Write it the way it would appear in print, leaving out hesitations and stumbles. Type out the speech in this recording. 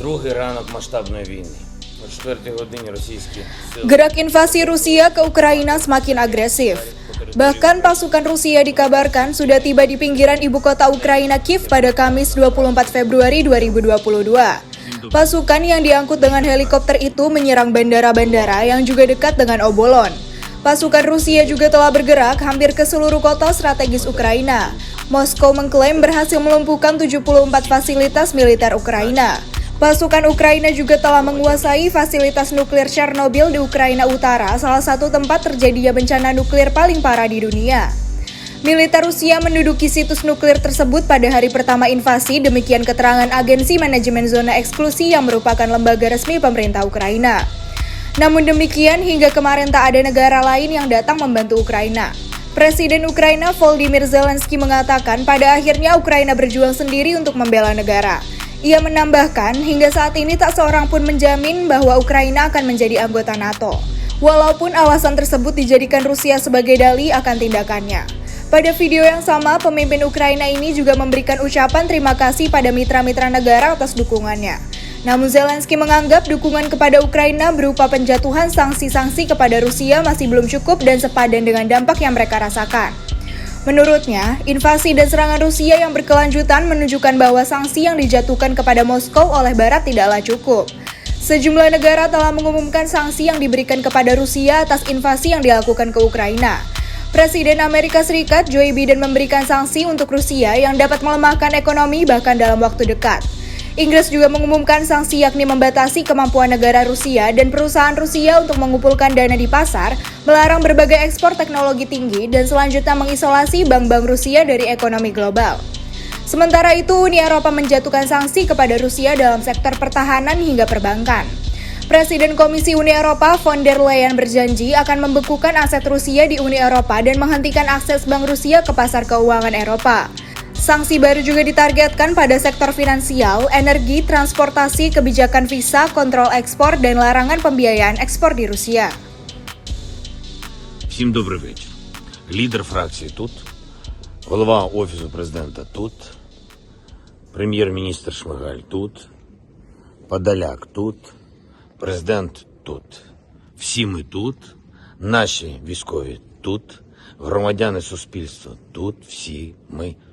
Другий ранок масштабної війни. О 4 годині російські сили Gerak invasi Rusia ke Ukraina semakin agresif. Bahkan pasukan Rusia dikabarkan sudah tiba di pinggiran ibu kota Ukraina Kiev pada Kamis 24 Februari 2022. Pasukan yang diangkut dengan helikopter itu menyerang bandara-bandara yang juga dekat dengan Obolon. Pasukan Rusia juga telah bergerak hampir ke seluruh kota strategis Ukraina. Moskow mengklaim berhasil melumpuhkan 74 fasilitas militer Ukraina. Pasukan Ukraina juga telah menguasai fasilitas nuklir Chernobyl di Ukraina Utara, salah satu tempat terjadinya bencana nuklir paling parah di dunia. Militer Rusia menduduki situs nuklir tersebut pada hari pertama invasi, demikian keterangan Agensi Manajemen Zona Eksklusi yang merupakan lembaga resmi pemerintah Ukraina. Namun demikian, hingga kemarin tak ada negara lain yang datang membantu Ukraina. Presiden Ukraina Volodymyr Zelensky mengatakan pada akhirnya Ukraina berjuang sendiri untuk membela negara. Ia menambahkan, hingga saat ini tak seorang pun menjamin bahwa Ukraina akan menjadi anggota NATO. Walaupun alasan tersebut dijadikan Rusia sebagai dalih akan tindakannya. Pada video yang sama, pemimpin Ukraina ini juga memberikan ucapan terima kasih pada mitra-mitra negara atas dukungannya. Namun Zelensky menganggap dukungan kepada Ukraina berupa penjatuhan sanksi-sanksi kepada Rusia masih belum cukup dan sepadan dengan dampak yang mereka rasakan. Menurutnya, invasi dan serangan Rusia yang berkelanjutan menunjukkan bahwa sanksi yang dijatuhkan kepada Moskow oleh Barat tidaklah cukup. Sejumlah negara telah mengumumkan sanksi yang diberikan kepada Rusia atas invasi yang dilakukan ke Ukraina. Presiden Amerika Serikat Joe Biden memberikan sanksi untuk Rusia yang dapat melemahkan ekonomi bahkan dalam waktu dekat. Inggris juga mengumumkan sanksi yakni membatasi kemampuan negara Rusia dan perusahaan Rusia untuk mengumpulkan dana di pasar, melarang berbagai ekspor teknologi tinggi, dan selanjutnya mengisolasi bank-bank Rusia dari ekonomi global. Sementara itu, Uni Eropa menjatuhkan sanksi kepada Rusia dalam sektor pertahanan hingga perbankan. Presiden Komisi Uni Eropa von der Leyen berjanji akan membekukan aset Rusia di Uni Eropa dan menghentikan akses bank Rusia ke pasar keuangan Eropa. Sanksi baru juga ditargetkan pada sektor finansial, energi, transportasi, kebijakan visa, kontrol ekspor, dan larangan pembiayaan ekspor di Rusia. Всім добрий вечір. Лідер фракції тут, голова Офісу президента тут, прем'єр-міністр Шмигаль тут, Подоляк тут, президент тут. Всі ми тут, наші військові тут, громадяни суспільства тут, всі ми тут.